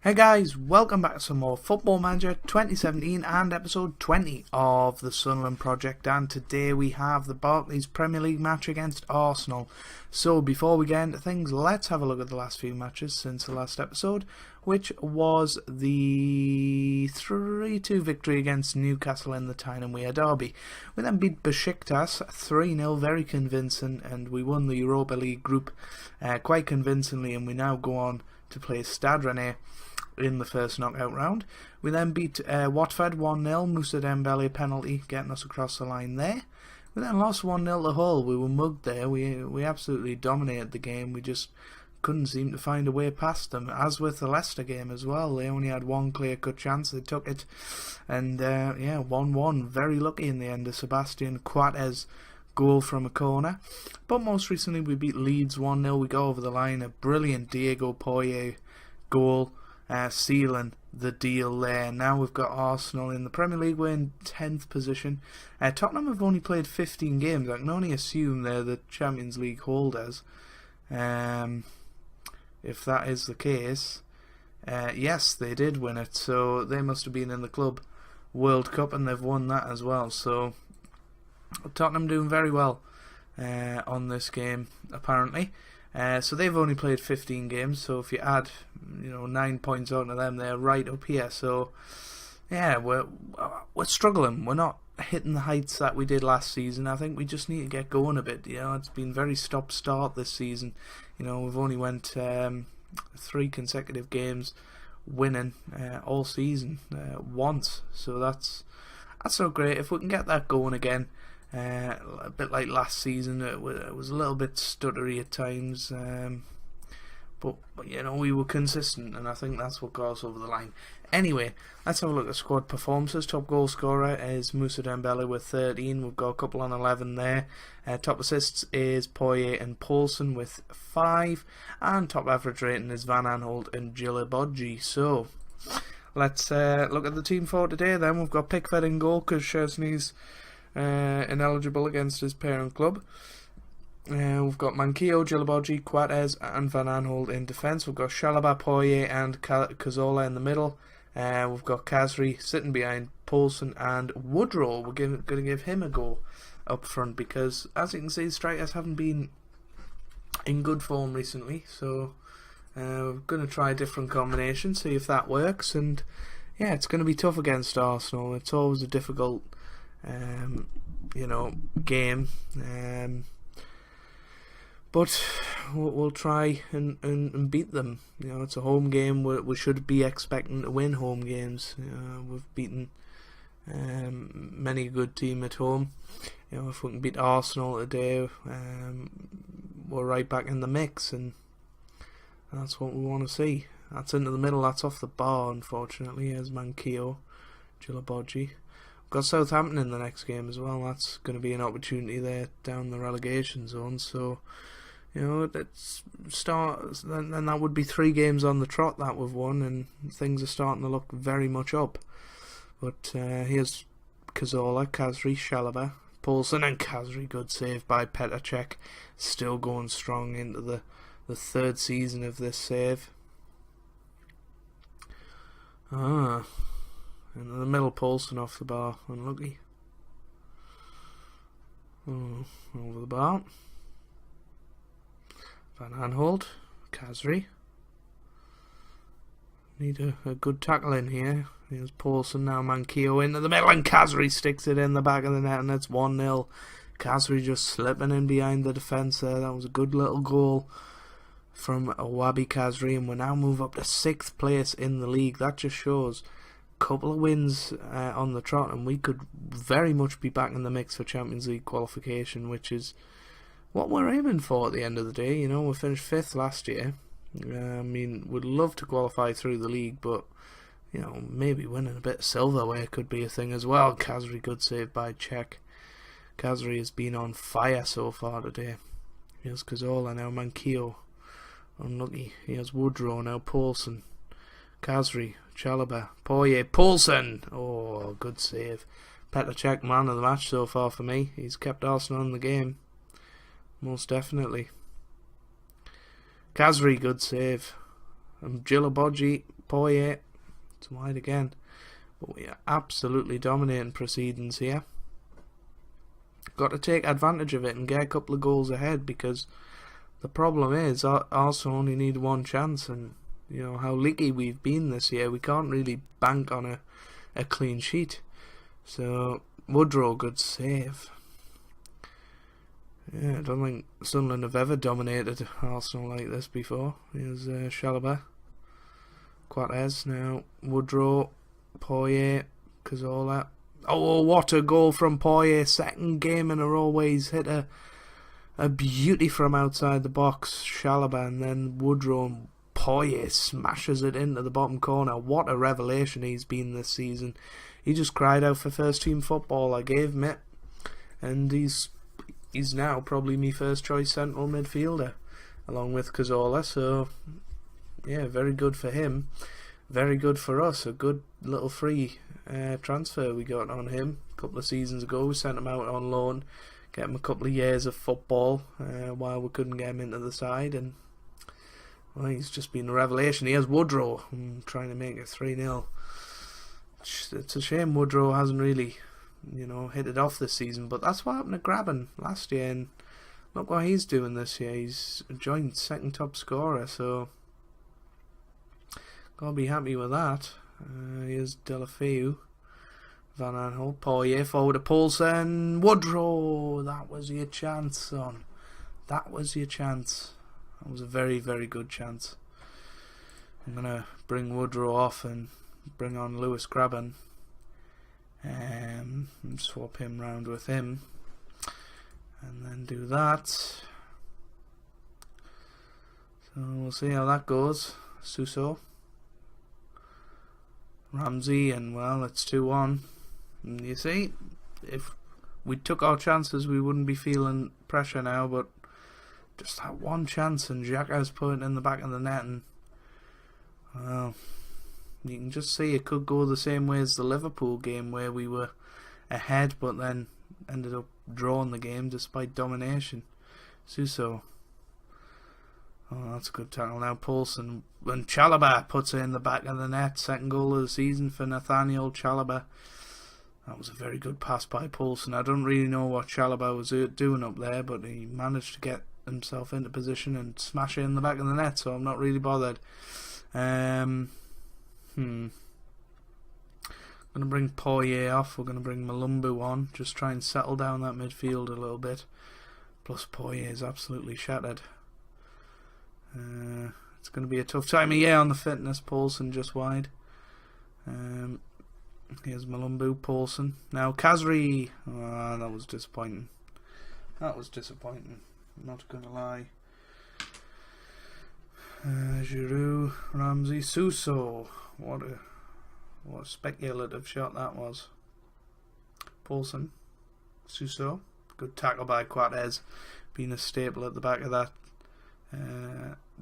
Hey guys, welcome back to some more Football Manager 2017 and episode 20 of the Sunderland project, and today we have the Barclays Premier League match against Arsenal. So before we get into things, let's have a look at the last few matches since the last episode, which was the 3-2 victory against Newcastle in the Tyne and Wear derby. We then beat Besiktas 3-0, very convincing, and we won the Europa League group quite convincingly, and we now go on to play Stade Rennais in the first knockout round. We then beat Watford 1-0, Moussa Dembele penalty getting us across the line there. We then lost 1-0 to Hull. We were mugged there. We absolutely dominated the game. We just couldn't seem to find a way past them, as with the Leicester game as well. They only had one clear-cut chance, they took it, and 1-1, very lucky in the end of Sebastian Coates' goal from a corner. But most recently we beat Leeds 1-0. We go over the line, a brilliant Diego Poyet goal, sealing the deal there. Now we've got Arsenal in the Premier League. We're in 10th position. Tottenham have only played 15 games. I can only assume they're the Champions League holders. If that is the case, yes, they did win it, so they must have been in the Club World Cup and they've won that as well. So Tottenham doing very well on this game apparently. So they've only played 15 games, so if you add 9 points onto them, they're right up here. So yeah, we're struggling. We're not hitting the heights that we did last season. I think we just need to get going a bit. It's been very stop-start this season. We've only went 3 consecutive games winning all season once, so that's not great. If we can get that going again, a bit like last season, it was a little bit stuttery at times, but we were consistent, and I think that's what got us over the line. Anyway, let's have a look at squad performances. Top goal scorer is Moussa Dembele with 13. We've got a couple on 11 there. Top assists is Poyet and Poulsen with 5, and top average rating is Van Aanholt and Djilibodji. So let's look at the team for today. Then we've got Pickford in goal because Szczesny's ineligible against his parent club. We've got Manquillo, Djilibodji, Coates and Van Aanholt in defence. We've got Chalobah, Poyet and Cazorla in the middle. We've got Khazri sitting behind Poulsen and Woodrow. We're going to give him a go up front because, as you can see, strikers haven't been in good form recently. So we're going to try a different combination, see if that works. And yeah, it's going to be tough against Arsenal. It's always a difficult game, but we'll try and beat them. It's a home game. We should be expecting to win home games. We've beaten many a good team at home. If we can beat Arsenal today, we're right back in the mix, and that's what we want to see. That's into the middle. That's off the bar, unfortunately, as Manquillo, Djilibodji. Got Southampton in the next game as well. That's going to be an opportunity there down the relegation zone. So, let's start. Then that would be 3 games on the trot that we've won, and things are starting to look very much up. But here's Cazorla, Khazri, Chalobah, Poulsen, and Khazri. Good save by Petr Cech. Still going strong into the 3rd season of this save. In the middle, Poulsen off the bar, unlucky. Over the bar. Van Aanholt, Khazri. Need a good tackle in here. Here's Poulsen, now Manquillo into the middle, and Khazri sticks it in the back of the net, and it's 1-0. Khazri just slipping in behind the defence there. That was a good little goal from Wabi Khazri, and we now move up to 6th place in the league. That just shows couple of wins on the trot, and we could very much be back in the mix for Champions League qualification, which is what we're aiming for at the end of the day. We finished 5th last year. We'd love to qualify through the league, but maybe winning a bit of silverware could be a thing as well. Khazri, good save by Cech. Khazri has been on fire so far today. Here's Cazorla, now Manquillo, unlucky. Here's Woodrow, now Poulsen, Khazri, Chalobah, Poyet, Poulsen. Oh, good save. Petr Cech, man of the match so far for me. He's kept Arsenal in the game, most definitely. Khazri, good save. And Djilibodji, Poirier. It's wide again. But we are absolutely dominating proceedings here. Got to take advantage of it and get a couple of goals ahead, because the problem is Arsenal only need one chance, and you know how leaky we've been this year. We can't really bank on a clean sheet. So Woodrow, good save. Yeah, I don't think Sunderland have ever dominated Arsenal like this before. Here's Chalobah, Quartez, now Woodrow, Poirier, Cazorla. Oh, what a goal from Poirier. Second game in a row where he's hit a beauty from outside the box. Chalobah, and then Woodrow, and Poirier smashes it into the bottom corner. What a revelation he's been this season. He just cried out for first team football. I gave him it, and he's now probably my first choice central midfielder along with Cazorla. So yeah, very good for him, very good for us. A good little free transfer we got on him a couple of seasons ago. We sent him out on loan, get him a couple of years of football while we couldn't get him into the side, and well, he's just been a revelation. Here's Woodrow, trying to make it 3-0. It's a shame Woodrow hasn't really, you know, hit it off this season, but that's what happened to Graben last year, and look what he's doing this year. He's a joint second top scorer, so gotta be happy with that. Here's Delafeu, Van Aanholt, Poirier forward to Poulsen, Woodrow. That was your chance, son. That was your chance. That was a very, very good chance. I'm gonna bring Woodrow off and bring on Lewis Graben. And swap him round with him, and then do that. So we'll see how that goes. Suso, Ramsey, and well, it's 2-1. And you see, if we took our chances, we wouldn't be feeling pressure now. But just that one chance, and Xhaka's put it in the back of the net, and well, you can just see it could go the same way as the Liverpool game, where we were ahead but then ended up drawing the game despite domination. Suso. Oh, that's a good tackle. Now Poulsen, and Chalobah puts it in the back of the net. Second goal of the season for Nathaniel Chalobah. That was a very good pass by Poulsen. I don't really know what Chalobah was doing up there, but he managed to get himself into position and smash it in the back of the net, so I'm not really bothered. I'm going to bring Poirier off. We're going to bring Malumbu on. Just try and settle down that midfield a little bit. Plus Poirier is absolutely shattered. It's going to be a tough time of year on the fitness. Poulsen just wide. Here's Malumbu, Poulsen. Now Kazri. Oh, that was disappointing. That was disappointing. Not going to lie. Giroud, Ramsey, Suso. What a speculative shot that was. Poulsen, Suso, good tackle by Quartez, being a staple at the back of that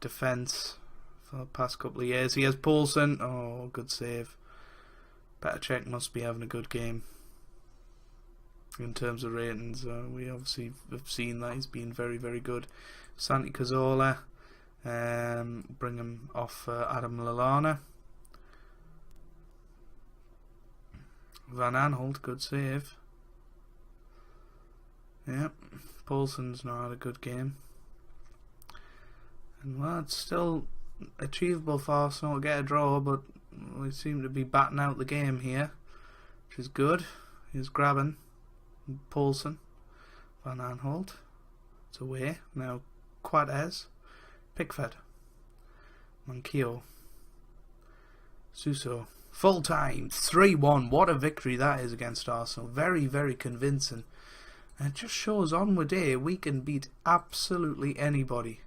defence for the past couple of years. He has Poulsen. Oh, good save. Petacek must be having a good game in terms of ratings. We obviously have seen that he's been very, very good. Santi Cazorla, bring him off Adam Lallana. Van Aanholt, good save. Yep, Poulsen's not had a good game. And well, it's still achievable for Arsenal to get a draw, but we seem to be batting out the game here, which is good. Here's Graben, Poulsen, Van Aanholt. It's away. Now Quartez, Pickford, Manquillo, Suso. Full time, 3-1. What a victory that is against Arsenal. Very, very convincing. And it just shows on with day we can beat absolutely anybody.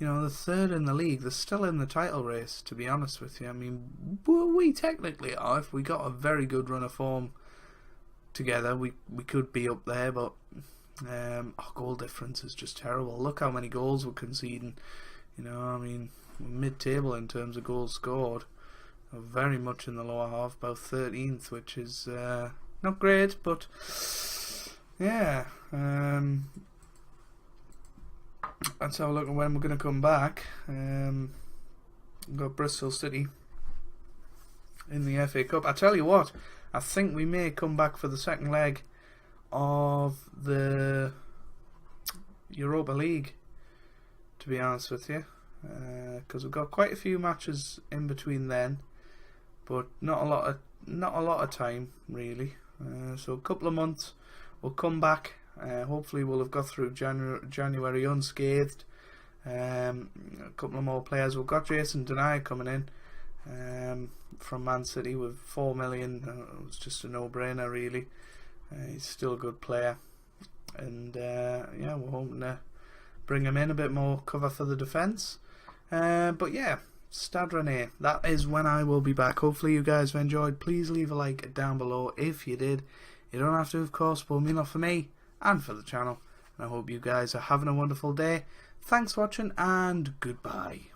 You know, the third in the league. They're still in the title race, to be honest with you. I mean, we technically are. If we got a very good run of form together, we could be up there. But our goal difference is just terrible. Look how many goals we're conceding. You know, I mean, we're mid-table in terms of goals scored. Very much in the lower half, about 13th, which is not great, but yeah. Let's have a look at when we're going to come back. We've got Bristol City in the FA Cup. I tell you what, I think we may come back for the second leg of the Europa League, to be honest with you, because we've got quite a few matches in between then, but not a lot of time really. So a couple of months, we'll come back. Hopefully we'll have got through January unscathed. A couple of more players. We've got Jason Denayer coming in from Man City with 4 million. It was just a no-brainer really. He's still a good player, and yeah, we're hoping to bring him in, a bit more cover for the defence. But yeah, Stade Rennais, that is when I will be back. Hopefully you guys have enjoyed. Please leave a like down below if you did. You don't have to, of course, but it will mean a lot for me and for the channel. And I hope you guys are having a wonderful day. Thanks for watching, and goodbye.